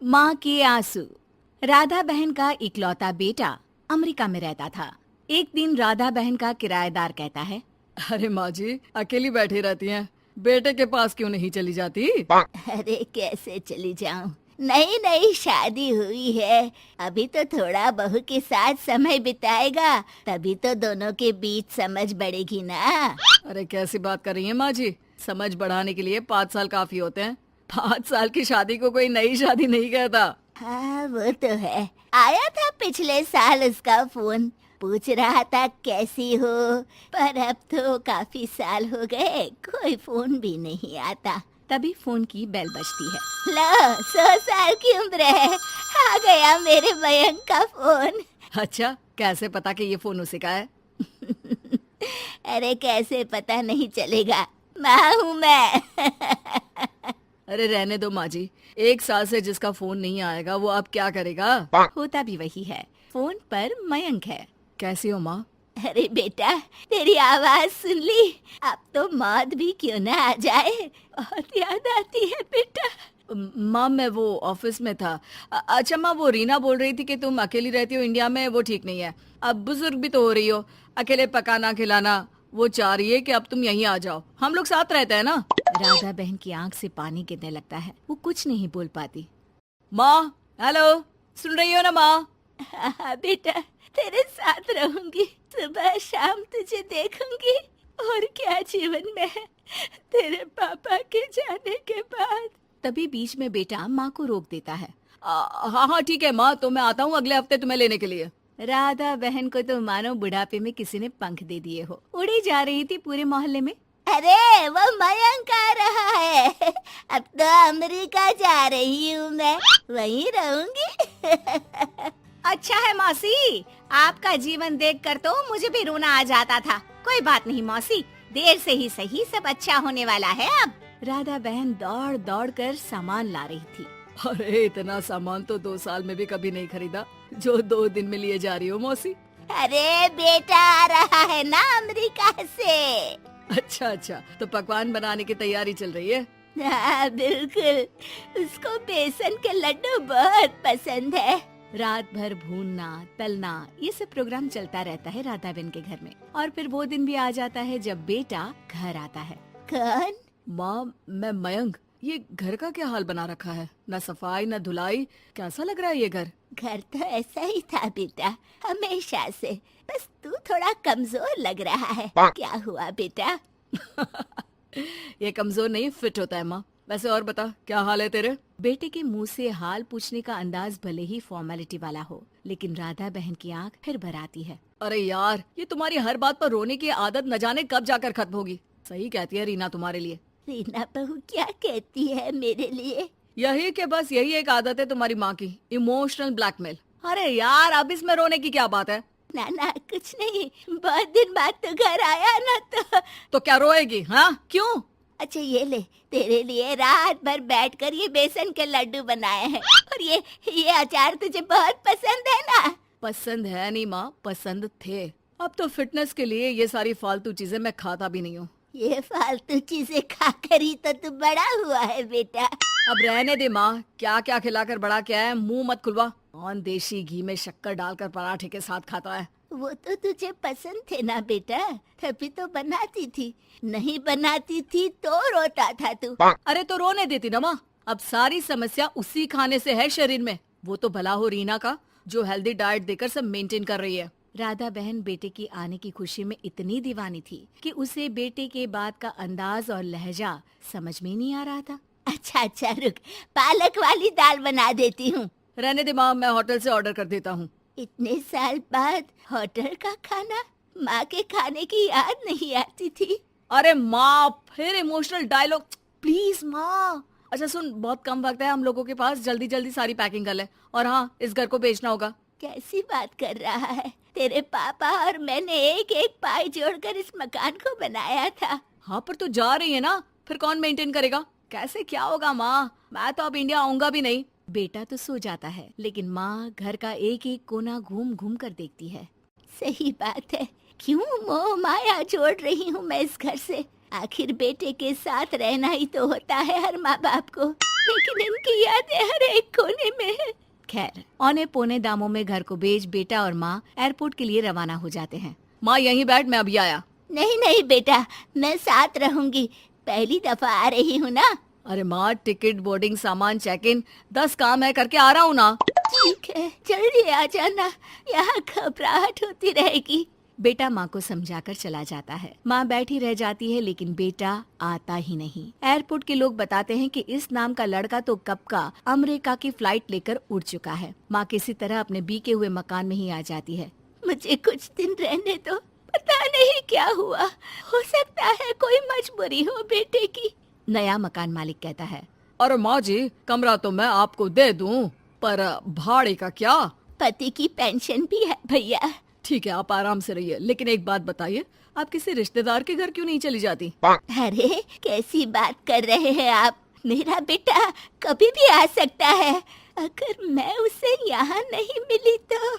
माँ के आंसू। राधा बहन का इकलौता बेटा अमेरिका में रहता था। एक दिन राधा बहन का किराएदार कहता है, अरे माँ जी अकेली बैठी रहती हैं, बेटे के पास क्यों नहीं चली जाती? अरे कैसे चली जाऊं, नई नई शादी हुई है। अभी तो थोड़ा बहू के साथ समय बिताएगा, तभी तो दोनों के बीच समझ बढ़ेगी ना। अरे कैसी बात कर रही हैं माँ जी, समझ बढ़ाने के लिए 5 साल काफी होते हैं। 5 साल की शादी को कोई नई शादी नहीं कहता। हाँ वो तो है। आया था पिछले साल उसका फोन, पूछ रहा था कैसी हो, पर अब तो काफी साल हो गए, कोई फोन भी नहीं आता। तभी फोन की बेल बजती है। लो 100 साल की उम्र है, आ गया मेरे मयंक का फोन। अच्छा, कैसे पता कि ये फोन उसी का है? अरे कैसे पता नहीं चलेगा, माँ हूँ मैं। अरे रहने दो माँ जी, 1 साल से जिसका फोन नहीं आएगा वो अब क्या करेगा? होता भी वही है, फोन पर मयंक है। कैसी हो माँ? अरे बेटा, तेरी आवाज सुन ली, अब तो मौत भी क्यों ना आ जाए, बहुत याद आती है बेटा। माँ मैं वो ऑफिस में था। अच्छा माँ, वो रीना बोल रही थी कि तुम अकेली रहती हो इंडिया में, वो ठीक नहीं है। अब बुजुर्ग भी तो हो रही हो, अकेले पकाना खिलाना, वो चाह रही है कि अब तुम यहीं आ जाओ, हम लोग साथ रहते हैं ना। राधा बहन की आंख से पानी गिरने लगता है, वो कुछ नहीं बोल पाती। माँ हेलो, सुन रही हो ना माँ? हाँ बेटा, तेरे साथ रहूंगी, सुबह शाम तुझे देखूंगी, और क्या जीवन में है तेरे पापा के जाने के बाद। तभी बीच में बेटा माँ को रोक देता है। हाँ हाँ ठीक है माँ, तो मैं आता हूँ अगले हफ्ते तुम्हें लेने के लिए। राधा बहन को तो मानो बुढ़ापे में किसी ने पंख दे दिए हो, उड़ी जा रही थी पूरे मोहल्ले में। अरे वो मयंक आ रहा है, अब तो अमेरिका जा रही हूँ मैं, वहीं रहूंगी। अच्छा है मौसी, आपका जीवन देखकर तो मुझे भी रोना आ जाता था। कोई बात नहीं मौसी, देर से ही सही, सब अच्छा होने वाला है अब। राधा बहन दौड़ दौड़ कर सामान ला रही थी। अरे इतना सामान तो 2 साल में भी कभी नहीं खरीदा जो 2 दिन में लिए जा रही हो मौसी। अरे बेटा आ रहा है ना अमेरिका से। अच्छा अच्छा, तो पकवान बनाने की तैयारी चल रही है? हाँ बिल्कुल, उसको बेसन के लड्डू बहुत पसंद है। रात भर भूनना तलना ये सब प्रोग्राम चलता रहता है राधा बहन के घर में। और फिर वो दिन भी आ जाता है जब बेटा घर आता है। कौन? माँ मैं मयंक, ये घर का क्या हाल बना रखा है, न सफाई न धुलाई, कैसा लग रहा है ये घर? घर तो ऐसा ही था बेटा, हमेशा से, बस तू थोड़ा कमजोर लग रहा है। क्या हुआ बेटा? ये कमजोर नहीं फिट होता है माँ। वैसे और बता, क्या हाल है तेरे? बेटे के मुंह से हाल पूछने का अंदाज भले ही फॉर्मेलिटी वाला हो, लेकिन राधा बहन की आंख फिर भर आती है। अरे यार, ये तुम्हारी हर बात पर रोने की आदत न जाने कब जाकर खत्म होगी। सही कहती है रीना तुम्हारे लिए। रीना बहू क्या कहती है मेरे लिए? यही के बस यही एक आदत है तुम्हारी माँ की, इमोशनल ब्लैकमेल। अरे यार, अब इसमें रोने की क्या बात है? ना ना कुछ नहीं, बहुत दिन बाद तो घर आया ना, तो क्या रोएगी? हाँ क्यों? अच्छा ये ले, तेरे लिए रात भर बैठकर ये बेसन के लड्डू बनाए हैं, और ये अचार तुझे बहुत पसंद है ना? पसंद है नहीं माँ, पसंद थे। अब तो फिटनेस के लिए ये सारी फालतू चीजें मैं खाता भी नहीं हूँ। ये फालतू चीजें खाकर ही तो तू बड़ा हुआ है बेटा। अब रहने दे माँ, क्या क्या खिलाकर बड़ा किया है, मुंह मत खुलवा। कौन देशी घी में शक्कर डालकर पराठे के साथ खाता है? वो तो तुझे पसंद थे ना बेटा, तभी तो बनाती थी, नहीं बनाती थी तो रोता था तू। अरे तो रोने देती ना माँ, अब सारी समस्या उसी खाने से है शरीर में। वो तो भला हो रीना का, जो हेल्दी डाइट देकर सब मेंटेन कर रही है। राधा बहन बेटे की आने की खुशी में इतनी दीवानी थी कि उसे बेटे के बात का अंदाज और लहजा समझ में नहीं आ रहा था। अच्छा अच्छा रुक, पालक वाली दाल बना देती हूँ। रहने दे माँ, मैं होटल से ऑर्डर कर देता हूँ। इतने साल बाद होटल का खाना, माँ के खाने की याद नहीं आती थी। अरे माँ, फिर इमोशनल डायलॉग, प्लीज माँ। अच्छा सुन, बहुत कम वक्त है हम लोगों के पास, जल्दी जल्दी सारी पैकिंग कर ले। और हाँ, इस घर को बेचना होगा। कैसी बात कर रहा है, तेरे पापा और मैंने एक एक पाई जोड़कर इस मकान को बनाया था। हाँ पर तू जा रही है ना, फिर कौन मेंटेन करेगा? कैसे क्या होगा माँ, मैं तो अब इंडिया आऊंगा भी नहीं। बेटा तो सो जाता है, लेकिन माँ घर का एक एक कोना घूम घूम कर देखती है। सही बात है, क्यों मोह माया जोड़ रही हूँ मैं इस घर से? आखिर बेटे के साथ रहना ही तो होता है हर माँ बाप को। लेकिन इनकी यादें हर एक कोने में है। खैर, औने पौने दामों में घर को बेच बेटा और माँ एयरपोर्ट के लिए रवाना हो जाते हैं। माँ यहीं बैठ, मैं अभी आया। नहीं नहीं बेटा, मैं साथ रहूंगी, पहली दफा आ रही हूँ ना। अरे माँ, टिकट, बोर्डिंग, सामान, चेक इन, 10 काम है, करके आ रहा हूँ ना। ठीक है, जल्दी आ जाना, यहाँ घबराहट होती रहेगी। बेटा माँ को समझाकर चला जाता है। माँ बैठी रह जाती है लेकिन बेटा आता ही नहीं। एयरपोर्ट के लोग बताते हैं कि इस नाम का लड़का तो कब का अमेरिका की फ्लाइट लेकर उड़ चुका है। माँ किसी तरह अपने बीके हुए मकान में ही आ जाती है। मुझे कुछ दिन रहने दो, पता नहीं क्या हुआ, हो सकता है कोई मजबूरी हो बेटे की। नया मकान मालिक कहता है। अरे माँ जी, कमरा तो मैं आपको दे दूँ, पर भाड़े का क्या? पति की पेंशन भी है भैया। ठीक है, आप आराम से रहिए, लेकिन एक बात बताइए, आप किसी रिश्तेदार के घर क्यों नहीं चली जाती? अरे कैसी बात कर रहे हैं आप, मेरा बेटा कभी भी आ सकता है। अगर मैं उसे यहाँ नहीं मिली तो